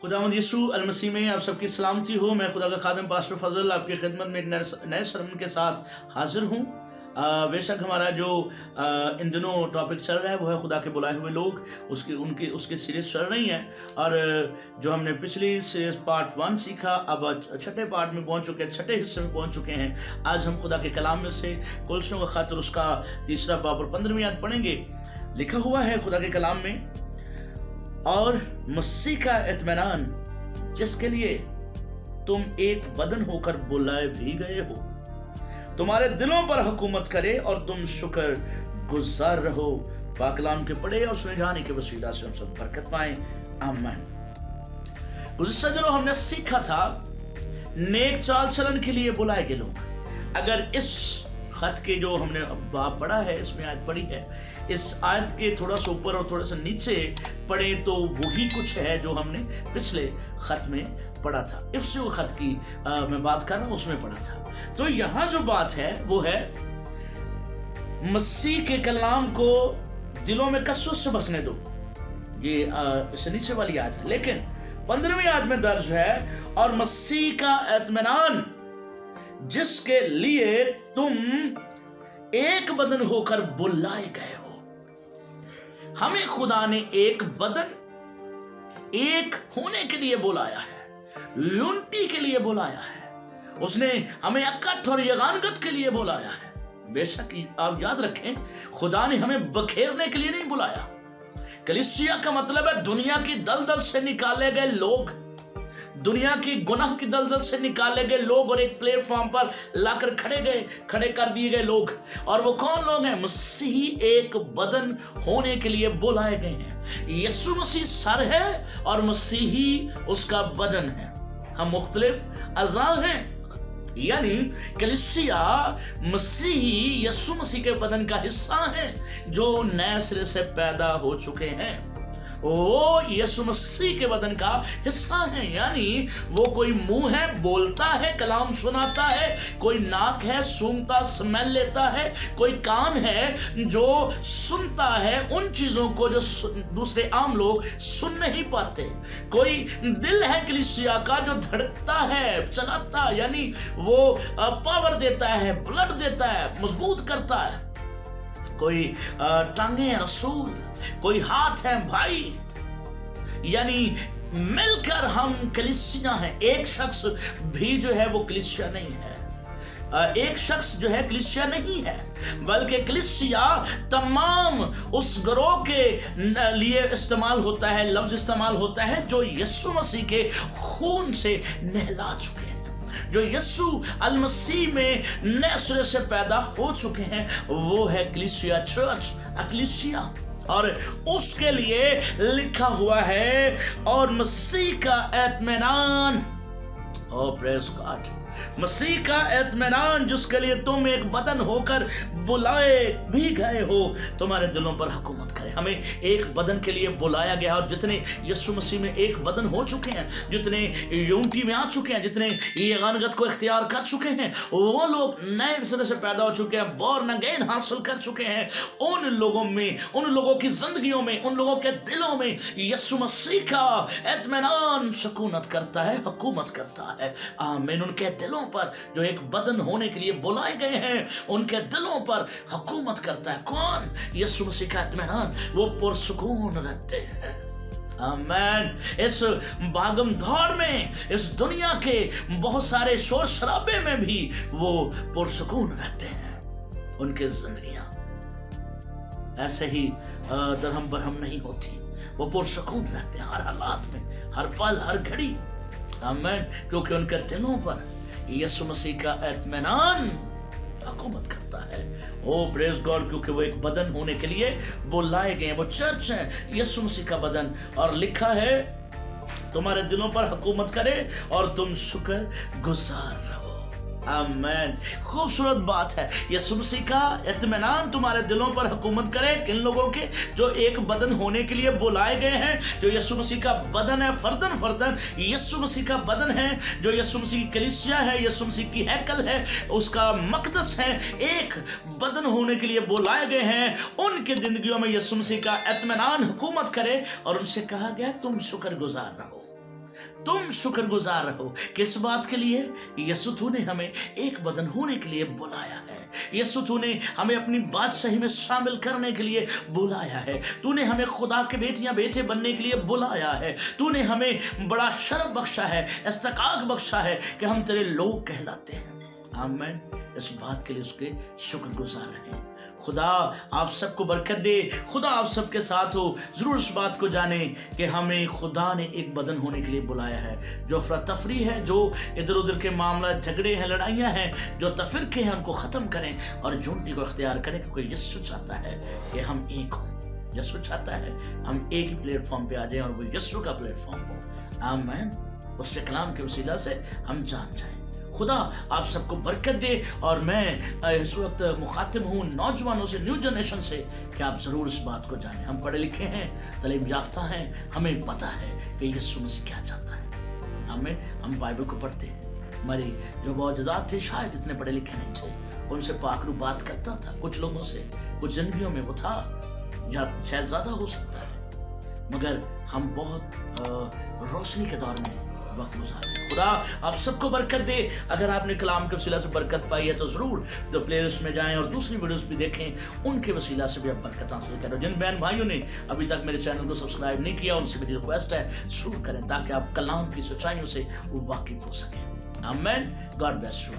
खुदावंद यीशु अल मसीह में आप सबकी सलामती हो। मैं खुदा का खादम पास्टर फजल आपकी खिदमत में एक नए सरमन के साथ हाजिर हूँ। बेशक हमारा जो इन दिनों टॉपिक चल रहा है वो है खुदा के बुलाए हुए लोग। उसकी सीरीज चल रही है और जो हमने पिछली सीरीज पार्ट 1 सीखा, अब छठे पार्ट में पहुंच चुके हैं, छठे हिस्से में पहुंच चुके हैं। आज हम खुदा के कलाम में से कुलसियों का खातिर उसका 3 बाब और 15वीं आयत पढ़ेंगे। लिखा हुआ है खुदा के कलाम में, और मसीह का इत्मीनान जिसके लिए तुम एक बदन होकर बुलाए भी गए हो, तुम्हारे दिलों पर हुकूमत करे और तुम शुक्र गुजार रहो। पाक कलाम के पढ़े और सुने जाने के वसीला से हम सब बरकत पाएं। आमीन। गुज़िश्ता दिनों हमने सीखा था नेक चाल चलन के लिए बुलाए गए लोग। अगर इस खत के जो हमने बाब पढ़ा है, इसमें आयत पढ़ी है, इस आयत के थोड़ा सा ऊपर और थोड़ा सा नीचे पढ़े तो वही कुछ है जो हमने पिछले खत में पढ़ा था। इफ्सियों खत की मैं बात कर रहा हूं, उसमें पढ़ा था। तो यहां जो बात है वो है मसीह के कलाम को दिलों में कसरत से बसने दो। ये इससे नीचे वाली आयत है, लेकिन 15वीं आयत में दर्ज है, और मसीह का इत्मीनान जिसके लिए तुम एक बदन होकर बुलाए गए हो। हमें खुदा ने एक बदन, एक होने के लिए बुलाया है, यूनिटी के लिए बुलाया है। उसने हमें इकट्ठ और यगानगत के लिए बुलाया है। बेशक आप याद रखें, खुदा ने हमें बखेरने के लिए नहीं बुलाया। कलीसिया का मतलब है दुनिया की दलदल से निकाले गए लोग, दुनिया की गुनाह की दलदल से निकाले गए लोग, और एक प्लेटफॉर्म पर लाकर खड़े कर दिए गए लोग। और वो कौन लोग हैं? मसीह एक बदन होने के लिए बुलाए गए हैं। यीशु मसीह सर है और मसीही उसका बदन है। हम मुख्तलिफ अज़ा हैं, यानी कलीसिया मसीही यीशु मसीह के बदन का हिस्सा है जो नए सिरे से पैदा हो चुके हैं। वो यीशु मसीह के बदन का हिस्सा है। यानी वो कोई मुंह है, बोलता है, कलाम सुनाता है, कोई नाक है, सूंघता, स्मेल लेता है, कोई कान है जो सुनता है उन चीजों को जो दूसरे आम लोग सुन नहीं पाते, कोई दिल है कलीसिया का जो धड़कता है, चलाता, यानी वो पावर देता है, ब्लड देता है, मजबूत करता है, कोई टांगे रसूल, कोई हाथ है भाई, यानी मिलकर हम कलीसिया हैं। एक शख्स भी जो है वो कलीसिया नहीं है, एक शख्स जो है कलीसिया नहीं है, बल्कि कलीसिया तमाम उस गिरोह के लिए इस्तेमाल होता है, लफ्ज इस्तेमाल होता है जो यीशु मसीह के खून से नहला चुके हैं, जो यीशु अल मसीह में नए सिरे से पैदा हो चुके हैं। वो है कलीसिया, चर्च, अक्लीसिया। और उसके लिए लिखा हुआ है, और मसीह का इत्मीनान, ओ प्रेज़ गॉड, मसीह का इत्मीनान जिसके लिए तुम एक बदन होकर बुलाए भी गए हो, तुम्हारे दिलों पर हुकूमत करे। हमें एक बदन के लिए बुलाया गया, और जितने यीशु मसीह में एक बदन हो चुके हैं, जितने यूनिटी में आ चुके हैं, जितने यगानगत को इख्तियार कर चुके हैं, वो लोग नए सिरे से पैदा हो चुके हैं, बॉर्न अगेन हासिल कर चुके हैं। उन लोगों में, उन लोगों की जिंदगियों में, उन लोगों के दिलों में यीशु मसीह का इत्मीनान सुकूनत करता है, हुकूमत करता है। आमीन। उनके दिलों पर जो एक बदन होने के लिए बुलाए गए हैं, उनके दिलों पर हुकूमत करता है। कौन? यीशु मसीह का इत्मीनान। वो पुरसुकून रहते हैं। आमीन। इस भागम दौड़ में, इस दुनिया के बहुत सारे शोर शराबे में भी वो पुरसुकून रहते हैं। उनकी जिंदगियां ऐसे ही दरहम बरहम नहीं होती, वो पुरसुकून रहते हैं हर हालात में, हर पल, हर घड़ी। आमीन। क्योंकि उनके दिलों पर यीशु मसीह का इत्मीनान हुकूमत करता है। ओ प्रेज़ गॉड, क्योंकि वो एक बदन होने के लिए बुलाए गए हैं। वो चर्च है, यीशु मसीह का बदन। और लिखा है, तुम्हारे दिलों पर हुकूमत करे और तुम शुक्र गुजार रहो। आमीन। खूबसूरत बात है। यीशु मसीह का इत्मीनान तुम्हारे दिलों पर हुकूमत करे। किन लोगों के? जो एक बदन होने के लिए बुलाए गए हैं, जो यीशु मसीह का बदन है, फर्दन फर्दन यीशु मसीह का बदन है, जो यीशु मसीह की कलीसिया है, यीशु मसीह की हैकल है, उसका मकदस है, एक बदन होने के लिए बुलाए गए हैं। उनकी जिंदगियों में यीशु मसीह का इत्मीनान हुकूमत करे, और उनसे कहा गया तुम शुक्र गुजार रहो। तुम शुक्रगुजार रहो। किस बात के लिए? यीशु तूने हमें एक बदन होने के लिए बुलाया है। यीशु तूने हमें अपनी बादशाही में शामिल करने के लिए बुलाया है। तूने हमें खुदा के बेटियां बेटे बनने के लिए बुलाया है। तूने हमें बड़ा शर्फ बख्शा है, इस्तिकाक बख्शा है कि हम तेरे लोग कहलाते हैं। आमीन। इस बात के लिए उसके शुक्रगुजार रहें। खुदा आप सबको बरकत दे। खुदा आप सबके साथ हो। जरूर इस बात को जाने कि हमें खुदा ने एक बदन होने के लिए बुलाया है। जो अफरा तफरी है, जो इधर उधर के मामला झगड़े हैं, लड़ाइयाँ हैं, जो तफरके हैं, उनको ख़त्म करें और यूनिटी को इख्तियार करें, क्योंकि यीशु चाहता है कि हम एक हों। यीशु चाहता है हम एक ही प्लेटफॉर्म पे आ जाएं और वो यीशु का प्लेटफॉर्म हो। आमीन। उसके कलाम के वसीला से हम जान जाएं। खुदा आप सबको बरकत दे। और मैं इस वक्त मुखातिब हूँ नौजवानों से, न्यू जनरेशन से, कि आप ज़रूर इस बात को जानें। हम पढ़े लिखे हैं, तालीम याफ्ता हैं, हमें पता है कि यीशु मसीह क्या चाहता है। हम बाइबल को पढ़ते हैं। हमारे जो मौजूदात थे शायद इतने पढ़े लिखे नहीं थे, उनसे पाकरू बात करता था। कुछ लोगों से कुछ जिंदगियों में वो था, या शायद ज़्यादा हो सकता है, मगर हम बहुत रोशनी के दौर में वक्त गुजारे। खुदा आप सबको बरकत दे। अगर आपने कलाम के वसीला से बरकत पाई है तो जरूर तो प्लेलिस्ट में जाएं और दूसरी वीडियोस भी देखें, उनके वसीला से भी आप बरकत हासिल करें। जिन बहन भाइयों ने अभी तक मेरे चैनल को सब्सक्राइब नहीं किया, उनसे मेरी रिक्वेस्ट है जरूर करें, ताकि आप कलाम की सच्चाइयों से वाकिफ हो सकें। आमीन। God bless you.